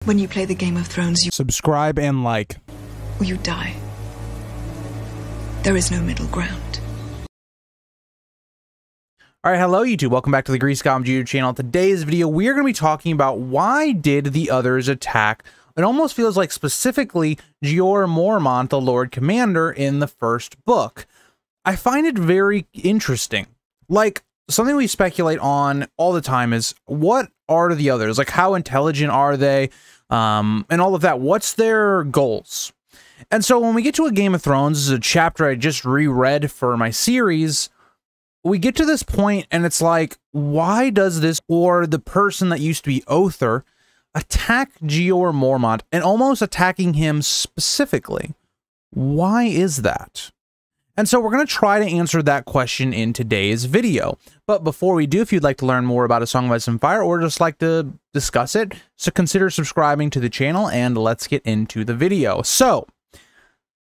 When you play the Game of Thrones, you subscribe and like, or you die. There is no middle ground. All right, hello YouTube. Welcome back to the Grease Goblin YouTube channel. Today's video, we are going to be talking about why did the others attack. It almost feels like specifically Jeor Mormont, the Lord Commander, in the first book. I find it very interesting. Like, something we speculate on all the time is, what are the others? Like, how intelligent are they? And all of that. What's their goals? And so when we get to a Game of Thrones, this is a chapter I just reread for my series, we get to this point and it's like, why does this, or the person that used to be Othar, attack Jeor Mormont and almost attacking him specifically? Why is that? And so we're going to try to answer that question in today's video. But before we do, if you'd like to learn more about A Song of Ice and Fire or just like to discuss it, so consider subscribing to the channel and let's get into the video. So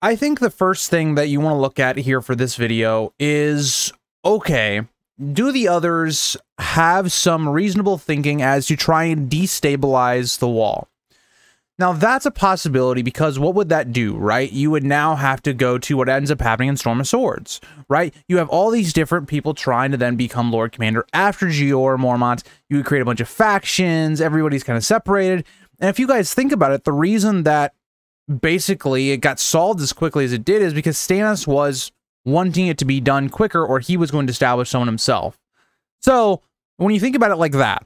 I think the first thing that you want to look at here for this video is, okay, do the others have some reasonable thinking as to try and destabilize the wall? Now, that's a possibility because what would that do, right? You would now have to go to what ends up happening in Storm of Swords, right? You have all these different people trying to then become Lord Commander after Jeor Mormont. You would create a bunch of factions. Everybody's kind of separated. And if you guys think about it, the reason that basically it got solved as quickly as it did is because Stannis was wanting it to be done quicker, or he was going to establish someone himself. So when you think about it like that,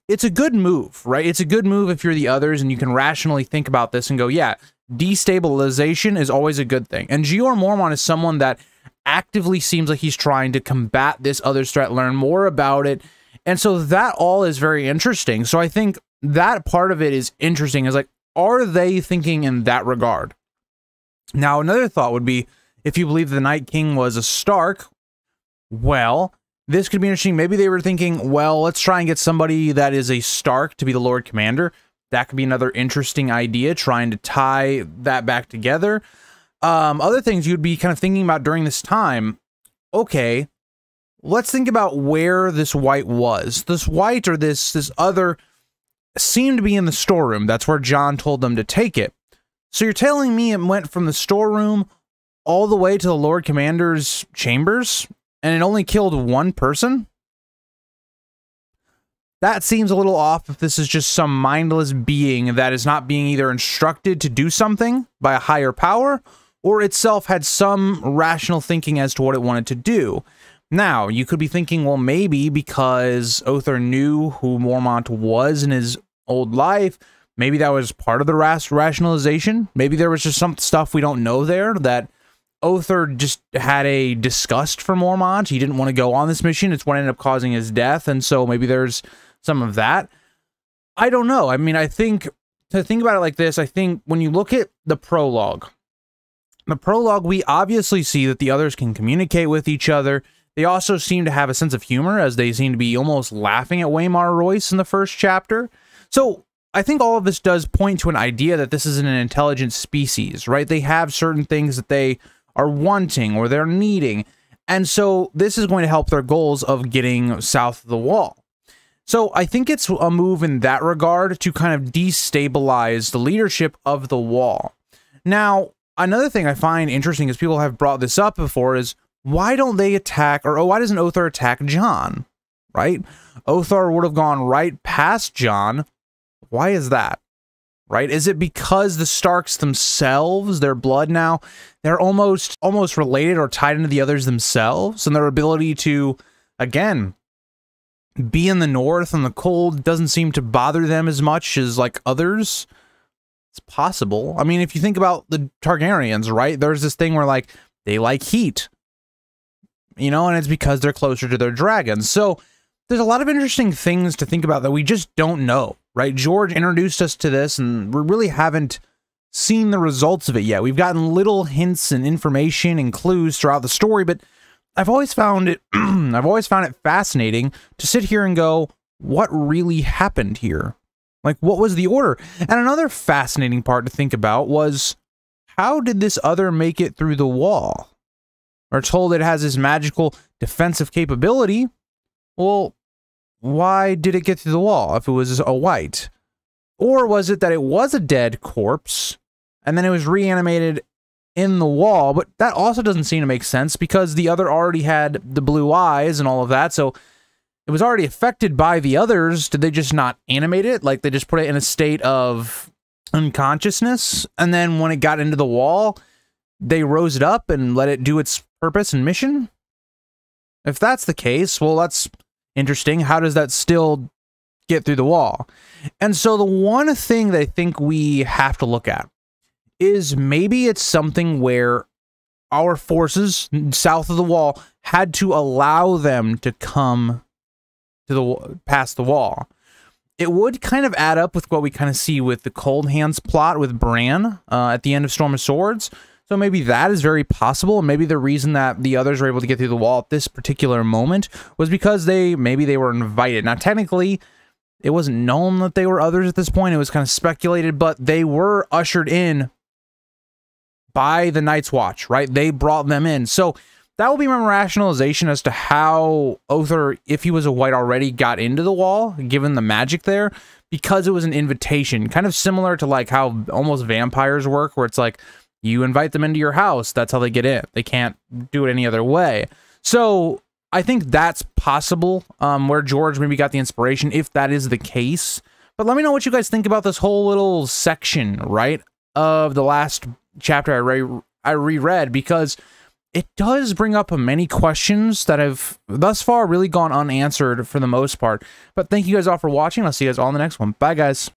it's a good move, right? It's a good move if you're the others and you can rationally think about this and go, yeah, destabilization is always a good thing. And Jeor Mormont is someone that actively seems like he's trying to combat this other threat, learn more about it. And so that all is very interesting. So I think that part of it is interesting, is like, are they thinking in that regard? Now, another thought would be, if you believe the Night King was a Stark, well, this could be interesting. Maybe they were thinking, well, let's try and get somebody that is a Stark to be the Lord Commander. That could be another interesting idea, trying to tie that back together. Other things you'd be kind of thinking about during this time, okay, let's think about where this white was. This white, or this other, seemed to be in the storeroom. That's where Jon told them to take it. So you're telling me it went from the storeroom all the way to the Lord Commander's chambers, and it only killed one person? That seems a little off if this is just some mindless being that is not being either instructed to do something by a higher power, or itself had some rational thinking as to what it wanted to do. Now, you could be thinking, well, maybe because Othar knew who Mormont was in his old life, maybe that was part of the rationalization. Maybe there was just some stuff we don't know there, that Othar just had a disgust for Mormont. He didn't want to go on this mission. It's what ended up causing his death, and so maybe there's some of that. I don't know. I mean, I think, to think about it like this, I think when you look at the prologue, we obviously see that the others can communicate with each other. They also seem to have a sense of humor, as they seem to be almost laughing at Waymar Royce in the first chapter. So I think all of this does point to an idea that this is an intelligent species, right? They have certain things that they are wanting or they're needing. And so this is going to help their goals of getting south of the wall. So I think it's a move in that regard to kind of destabilize the leadership of the wall. Now, another thing I find interesting, is people have brought this up before, is why don't they attack, or why doesn't Othar attack Jon, right? Othar would have gone right past Jon. Why is that? Right? Is it because the Starks themselves, their blood now, they're almost related or tied into the others themselves, and their ability to, again, be in the north and the cold doesn't seem to bother them as much as like others? It's possible. I mean, if you think about the Targaryens, right? There's this thing where like they like heat, you know, and it's because they're closer to their dragons. So there's a lot of interesting things to think about that we just don't know, right? George introduced us to this, and we really haven't seen the results of it yet. We've gotten little hints and information and clues throughout the story, but I've always found it fascinating to sit here and go, what really happened here? Like, what was the order? And another fascinating part to think about was, how did this other make it through the wall? We're told it has this magical defensive capability. Well, why did it get through the wall if it was a white? Or was it that it was a dead corpse and then it was reanimated in the wall? But that also doesn't seem to make sense because the other already had the blue eyes and all of that. So it was already affected by the others. Did they just not animate it? Like they just put it in a state of unconsciousness, and then when it got into the wall, they rose it up and let it do its purpose and mission? If that's the case, well, that's interesting. How does that still get through the wall? And so the one thing that I think we have to look at is maybe it's something where our forces south of the wall had to allow them to come to the past the wall. It would kind of add up with what we kind of see with the Cold Hands plot with Bran at the end of Storm of Swords. So maybe that is very possible. And maybe the reason that the others were able to get through the wall at this particular moment was because maybe they were invited. Now, technically, it wasn't known that they were others at this point. It was kind of speculated, but they were ushered in by the Night's Watch, right? They brought them in. So that will be my rationalization as to how Othar, if he was a white already, got into the wall, given the magic there, because it was an invitation. Kind of similar to like how almost vampires work, where it's like, you invite them into your house, that's how they get in. They can't do it any other way. So I think that's possible, where George maybe got the inspiration, if that is the case. But let me know what you guys think about this whole little section, right, of the last chapter I reread, because it does bring up many questions that have thus far really gone unanswered for the most part. But thank you guys all for watching. I'll see you guys all in the next one. Bye, guys.